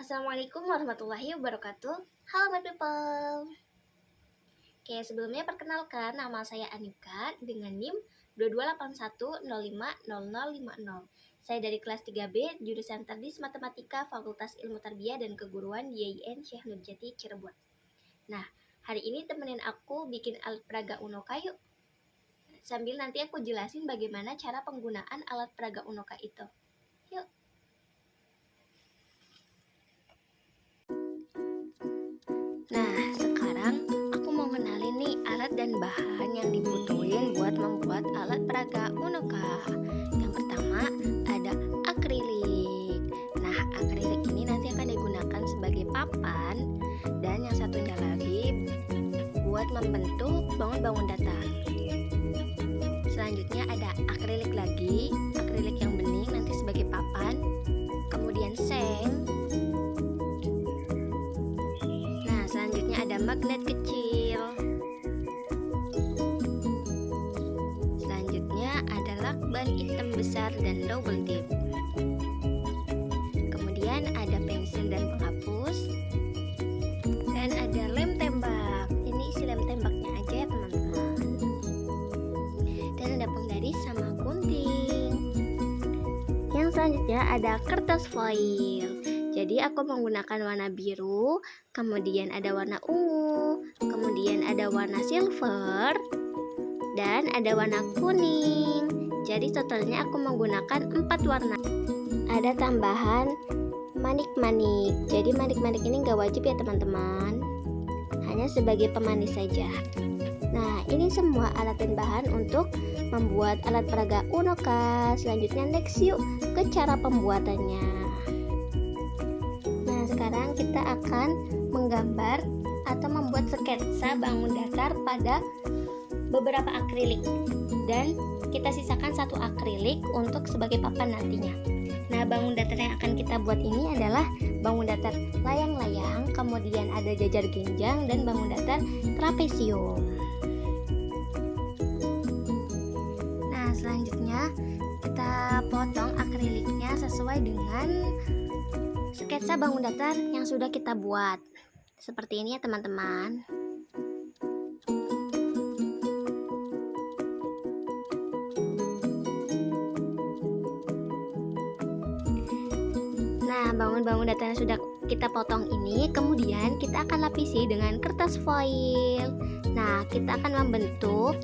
Assalamualaikum warahmatullahi wabarakatuh. Halo my people. Oke, sebelumnya perkenalkan nama saya Anika dengan NIM 2281050050. Saya dari kelas 3B, jurusan Tardis Matematika, Fakultas Ilmu Tarbiyah dan Keguruan YIN Syekh Nurjati Cirebon. Nah, hari ini temenin aku bikin alat peraga Unoka yuk. Sambil nanti aku jelasin bagaimana cara penggunaan alat peraga Unoka itu. Yuk. Nah, sekarang aku mau kenalin nih alat dan bahan yang dibutuhin buat membuat alat peraga Unoka. Yang pertama ada akrilik. Nah, akrilik ini nanti akan digunakan sebagai papan, dan yang satunya lagi buat membentuk bangun-bangun datar. Selanjutnya ada akrilik lagi, akrilik yang bening nanti sebagai papan. Kemudian seng. Selanjutnya ada magnet kecil. Selanjutnya ada lakban hitam besar dan double tip. Kemudian ada pensil dan penghapus. Dan ada lem tembak. Ini isi lem tembaknya aja ya teman-teman. Dan ada penggaris sama gunting. Yang selanjutnya ada kertas foil. Jadi aku menggunakan warna biru, kemudian ada warna ungu, kemudian ada warna silver, dan ada warna kuning. Jadi totalnya aku menggunakan 4 warna. Ada tambahan manik-manik. Jadi manik-manik ini gak wajib ya teman-teman, hanya sebagai pemanis saja. Nah, ini semua alat dan bahan untuk membuat alat peraga Unoka. Selanjutnya next yuk ke cara pembuatannya. Sekarang kita akan menggambar atau membuat sketsa bangun datar pada beberapa akrilik, dan kita sisakan 1 akrilik untuk sebagai papan nantinya. Nah, bangun datar yang akan kita buat ini adalah bangun datar layang-layang, kemudian ada jajar genjang, dan bangun datar trapesium. Nah, selanjutnya kita potong akriliknya sesuai dengan sketsa bangun datar yang sudah kita buat. Seperti ini ya teman-teman. Nah, bangun-bangun datar yang sudah kita potong ini kemudian kita akan lapisi dengan kertas foil. Nah, kita akan membentuk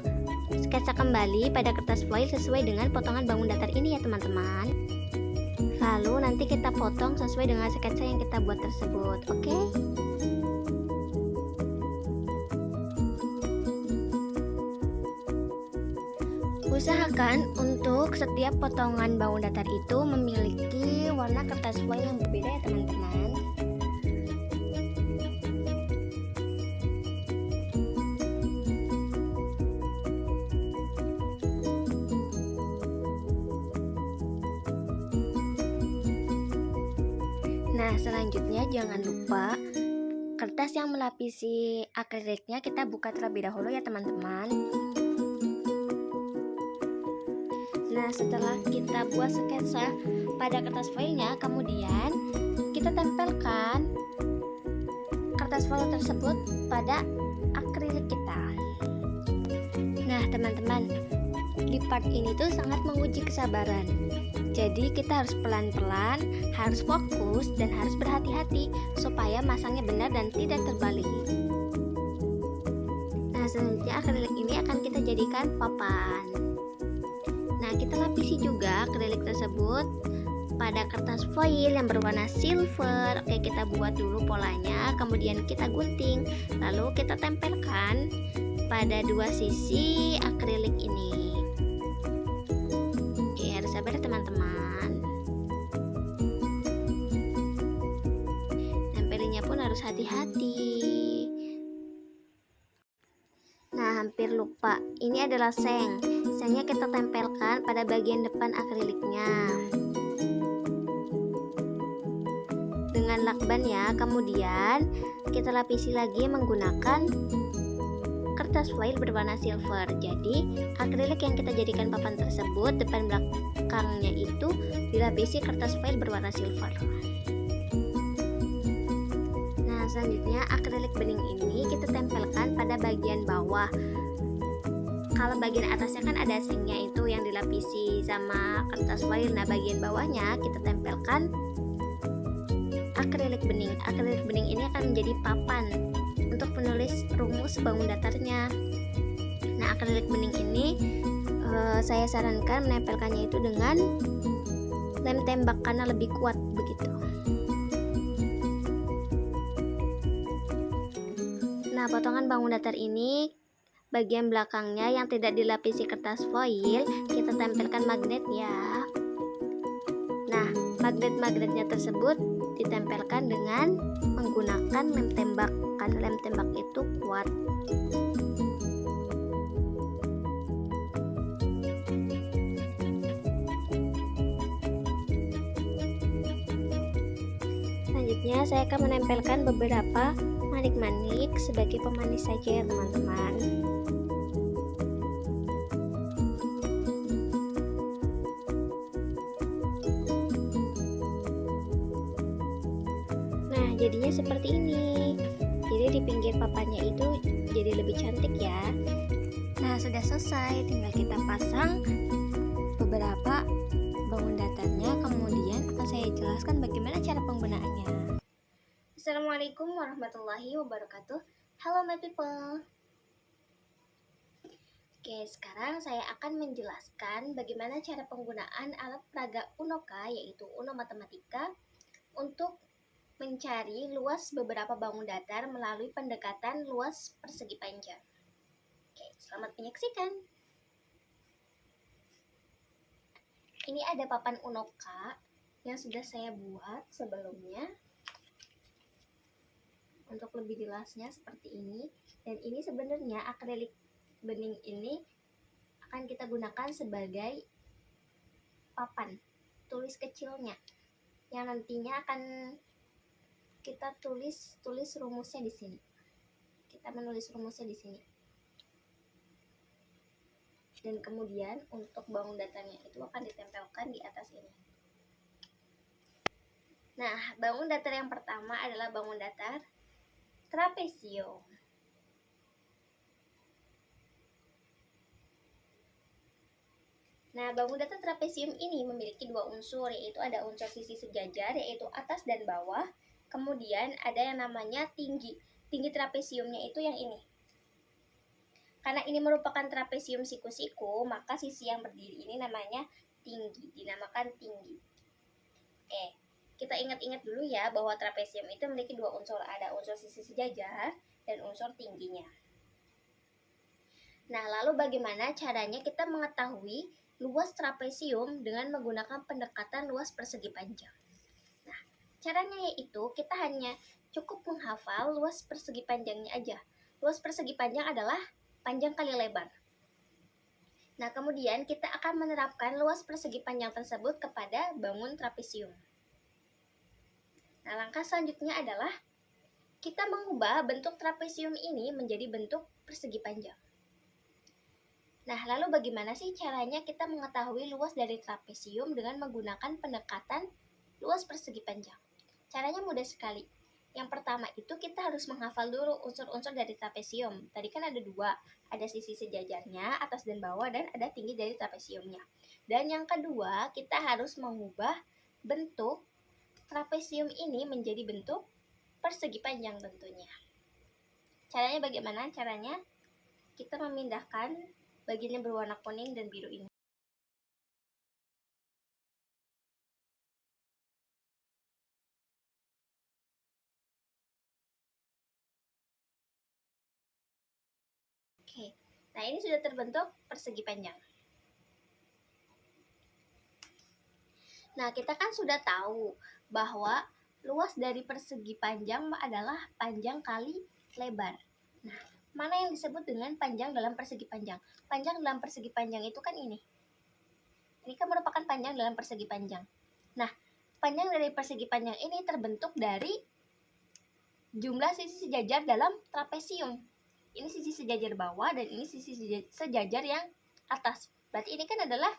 sketsa kembali pada kertas foil sesuai dengan potongan bangun datar ini ya teman-teman. Lalu nanti kita potong sesuai dengan sketsa yang kita buat tersebut, oke? Usahakan untuk setiap potongan bangun datar itu memiliki warna kertas foil yang berbeda ya teman-teman. Nah, selanjutnya jangan lupa kertas yang melapisi akriliknya kita buka terlebih dahulu ya teman-teman. Nah, setelah kita buat sketsa pada kertas foilnya, kemudian kita tempelkan kertas foil tersebut pada akrilik kita. Nah, teman-teman, di part ini tuh sangat menguji kesabaran. Jadi kita harus pelan-pelan, harus fokus, dan harus berhati-hati supaya masangnya benar dan tidak terbalik. Nah, selanjutnya akrilik ini akan kita jadikan papan. Nah, kita lapisi juga akrilik tersebut pada kertas foil yang berwarna silver. Oke, kita buat dulu polanya, kemudian kita gunting, lalu kita tempelkan pada 2 sisi akrilik ini. Sabar teman-teman, tempelinnya pun harus hati-hati. Nah, hampir lupa, ini adalah sengnya kita tempelkan pada bagian depan akriliknya dengan lakban ya. Kemudian kita lapisi lagi menggunakan kertas foil berwarna silver. Jadi akrilik yang kita jadikan papan tersebut depan belakangnya itu dilapisi kertas foil berwarna silver. selanjutnya akrilik bening ini kita tempelkan pada bagian bawah. Kalau bagian atasnya kan ada aslinya itu yang dilapisi sama kertas foil. Nah, bagian bawahnya kita tempelkan akrilik bening. Akrilik bening ini akan menjadi papan untuk menulis rumus bangun datarnya. Nah, akrilik bening ini saya sarankan menempelkannya itu dengan lem tembak karena lebih kuat begitu. Nah, potongan bangun datar ini bagian belakangnya yang tidak dilapisi kertas foil kita tempelkan magnet ya. Nah, magnet-magnetnya tersebut ditempelkan dengan menggunakan lem tembak karena lem tembak itu kuat. Selanjutnya saya akan menempelkan beberapa manik-manik sebagai pemanis saja ya teman-teman. Nah, jadinya seperti ini. Jadi di pinggir papannya itu jadi lebih cantik ya. Nah, sudah selesai, tinggal kita pasang beberapa bangun datarnya. Kemudian akan saya jelaskan bagaimana cara penggunaannya. Assalamualaikum warahmatullahi wabarakatuh. Halo my people. Oke, sekarang saya akan menjelaskan bagaimana cara penggunaan alat peraga Unoka, yaitu Uno Matematika, untuk mencari luas beberapa bangun datar melalui pendekatan luas persegi panjang. Oke, selamat menyaksikan. Ini ada papan Unoka yang sudah saya buat sebelumnya. Untuk lebih jelasnya seperti ini. Dan ini sebenarnya akrilik bening ini akan kita gunakan sebagai papan tulis kecilnya yang nantinya akan kita tulis rumusnya di sini. Kita menulis rumusnya di sini. Dan kemudian untuk bangun datarnya itu akan ditempelkan di atas ini. Nah, bangun datar yang pertama adalah bangun datar trapesium. Nah, bangun datar trapesium ini memiliki dua unsur, yaitu ada unsur sisi sejajar, yaitu atas dan bawah. Kemudian ada yang namanya tinggi. Tinggi trapesiumnya itu yang ini. Karena ini merupakan trapesium siku-siku, maka sisi yang berdiri ini namanya tinggi, dinamakan tinggi. Oke, kita ingat-ingat dulu ya bahwa trapesium itu memiliki dua unsur, ada unsur sisi sejajar dan unsur tingginya. Nah, lalu bagaimana caranya kita mengetahui luas trapesium dengan menggunakan pendekatan luas persegi panjang? Nah, caranya yaitu kita hanya cukup menghafal luas persegi panjangnya aja. Luas persegi panjang adalah panjang kali lebar. Nah, kemudian kita akan menerapkan luas persegi panjang tersebut kepada bangun trapesium. Nah, langkah selanjutnya adalah kita mengubah bentuk trapesium ini menjadi bentuk persegi panjang. Nah, lalu bagaimana sih caranya kita mengetahui luas dari trapesium dengan menggunakan pendekatan luas persegi panjang? Caranya mudah sekali. Yang pertama itu kita harus menghafal dulu unsur-unsur dari trapesium. Tadi kan ada dua, ada sisi sejajarnya, atas dan bawah, dan ada tinggi dari trapesiumnya. Dan yang kedua, kita harus mengubah bentuk trapesium ini menjadi bentuk persegi panjang tentunya. Caranya bagaimana? Caranya kita memindahkan bagian yang berwarna kuning dan biru ini. Oke, nah ini sudah terbentuk persegi panjang. Nah, kita kan sudah tahu bahwa luas dari persegi panjang adalah panjang kali lebar. Nah, mana yang disebut dengan panjang dalam persegi panjang? Panjang dalam persegi panjang itu kan ini. Ini kan merupakan panjang dalam persegi panjang. Nah, panjang dari persegi panjang ini terbentuk dari jumlah sisi sejajar dalam trapesium. Ini sisi sejajar bawah dan ini sisi sejajar yang atas. Berarti ini kan adalah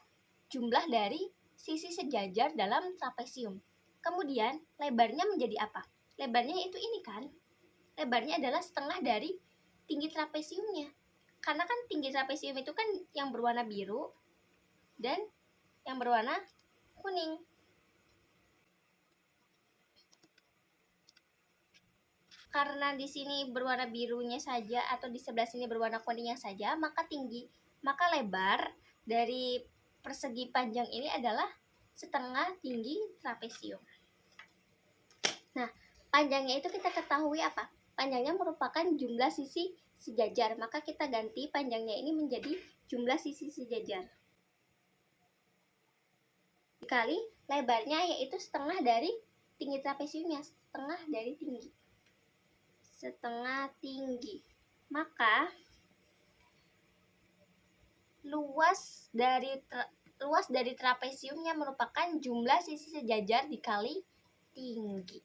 jumlah dari sisi sejajar dalam trapesium. Kemudian lebarnya menjadi apa? Lebarnya itu ini kan. lebarnya adalah setengah dari tinggi trapesiumnya. Karena kan tinggi trapesium itu kan yang berwarna biru dan yang berwarna kuning. Karena di sini berwarna birunya saja atau di sebelah sini berwarna kuningnya saja, maka lebar dari persegi panjang ini adalah setengah tinggi trapesium. Nah, panjangnya itu kita ketahui apa? Panjangnya merupakan jumlah sisi sejajar, maka kita ganti panjangnya ini menjadi jumlah sisi sejajar dikali lebarnya, yaitu setengah dari tinggi trapesiumnya, setengah tinggi. Maka luas dari trapesiumnya merupakan jumlah sisi sejajar dikali tinggi.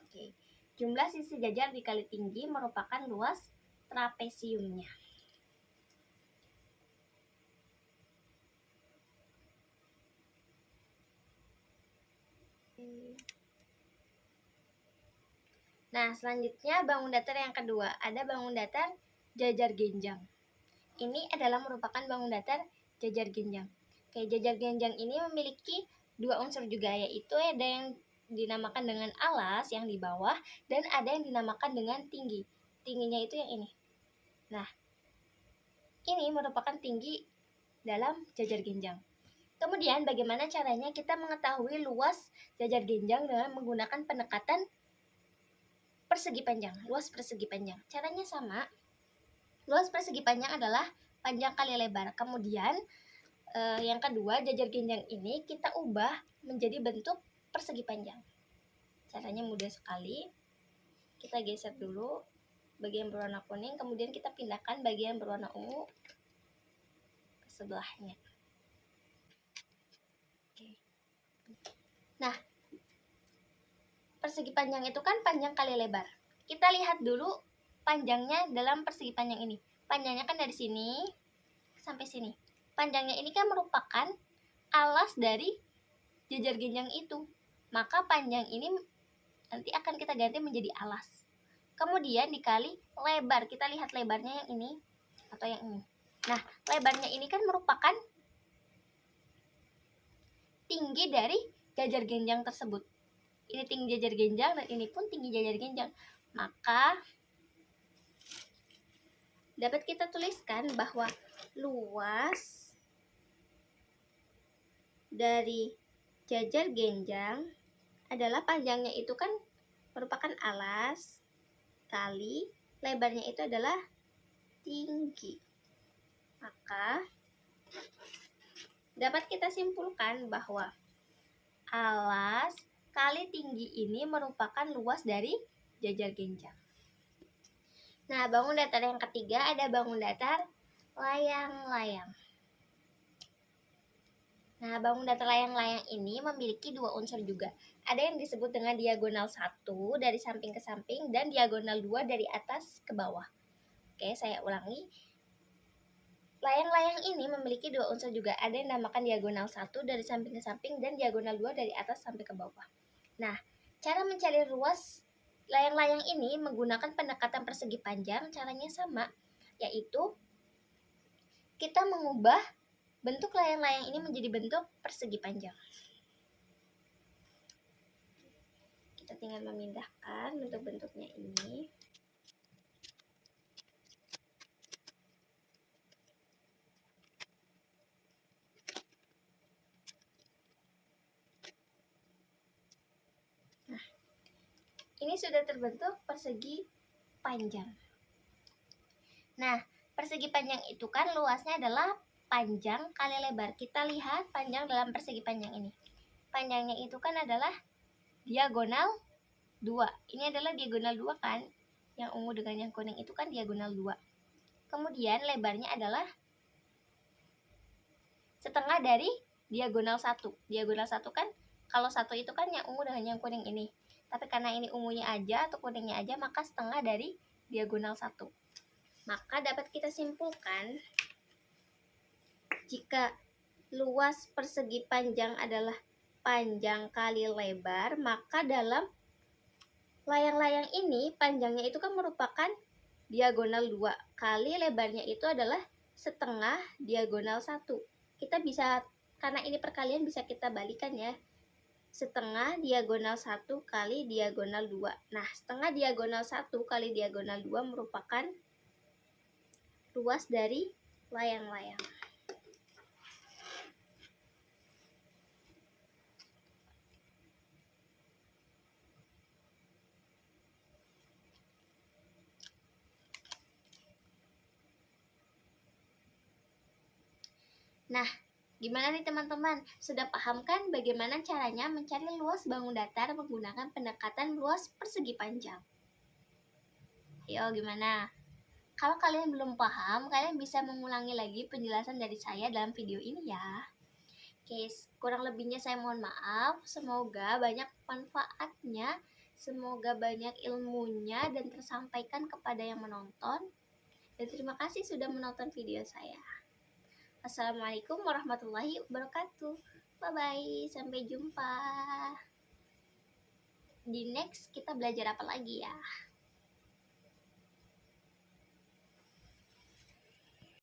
Oke. Jumlah sisi sejajar dikali tinggi merupakan luas trapesiumnya. Nah, selanjutnya bangun datar yang kedua. Ada bangun datar jajar genjang. Ini adalah merupakan bangun datar jajar genjang. Oke, jajar genjang ini memiliki dua unsur juga, yaitu ada yang dinamakan dengan alas yang di bawah dan ada yang dinamakan dengan tinggi. Tingginya itu yang ini. Nah, ini merupakan tinggi dalam jajar genjang. Kemudian bagaimana caranya kita mengetahui luas jajar genjang dengan menggunakan pendekatan persegi panjang, luas persegi panjang. Caranya sama. Luas persegi panjang adalah panjang kali lebar. Kemudian yang kedua, jajar genjang ini kita ubah menjadi bentuk persegi panjang. Caranya mudah sekali. Kita geser dulu bagian berwarna kuning, kemudian kita pindahkan bagian berwarna ungu ke sebelahnya. Oke. Nah, persegi panjang itu kan panjang kali lebar. Kita lihat dulu panjangnya dalam persegi panjang ini. Panjangnya kan dari sini sampai sini. Panjangnya ini kan merupakan alas dari jajar genjang itu. Maka panjang ini nanti akan kita ganti menjadi alas. Kemudian dikali lebar. Kita lihat lebarnya yang ini atau yang ini. Nah, lebarnya ini kan merupakan tinggi dari jajar genjang tersebut. Ini tinggi jajar genjang dan ini pun tinggi jajar genjang. Maka dapat kita tuliskan bahwa luas dari jajar genjang adalah panjangnya itu kan merupakan alas kali lebarnya itu adalah tinggi. Maka dapat kita simpulkan bahwa alas kali tinggi ini merupakan luas dari jajar genjang. Nah, bangun datar yang ketiga ada bangun datar layang-layang. Nah, bangun datar layang-layang ini memiliki dua unsur juga. Ada yang disebut dengan diagonal 1 dari samping ke samping dan diagonal 2 dari atas ke bawah. Oke, saya ulangi. Layang-layang ini memiliki dua unsur juga. Ada yang dinamakan diagonal 1 dari samping ke samping dan diagonal 2 dari atas sampai ke bawah. Nah, cara mencari luas layang-layang ini menggunakan pendekatan persegi panjang. Caranya sama, yaitu kita mengubah bentuk layang-layang ini menjadi bentuk persegi panjang. Kita tinggal memindahkan bentuk-bentuknya ini. Nah, ini sudah terbentuk persegi panjang. Nah, persegi panjang itu kan luasnya adalah panjang kali lebar. Kita lihat panjang dalam persegi panjang ini. Panjangnya itu kan adalah diagonal 2. Ini adalah diagonal 2 kan? Yang ungu dengan yang kuning itu kan diagonal 2. Kemudian lebarnya adalah setengah dari diagonal 1. Diagonal 1 kan, kalau 1 itu kan yang ungu dengan yang kuning ini. Tapi karena ini ungunya aja atau kuningnya aja, maka setengah dari diagonal 1. Maka dapat kita simpulkan jika luas persegi panjang adalah panjang kali lebar, maka dalam layang-layang ini panjangnya itu kan merupakan diagonal 2 kali lebarnya itu adalah setengah diagonal 1. Kita bisa, karena ini perkalian bisa kita balikan ya. Setengah diagonal 1 kali diagonal 2. Nah, setengah diagonal 1 kali diagonal 2 merupakan ruas dari layang-layang. Nah, gimana nih teman-teman? Sudah paham kan bagaimana caranya mencari luas bangun datar menggunakan pendekatan luas persegi panjang? Ayo, gimana? Kalau kalian belum paham, kalian bisa mengulangi lagi penjelasan dari saya dalam video ini ya. Oke, kurang lebihnya saya mohon maaf. Semoga banyak manfaatnya, semoga banyak ilmunya dan tersampaikan kepada yang menonton. Dan terima kasih sudah menonton video saya. Assalamualaikum warahmatullahi wabarakatuh. Bye-bye, sampai jumpa. Di next kita belajar apa lagi ya?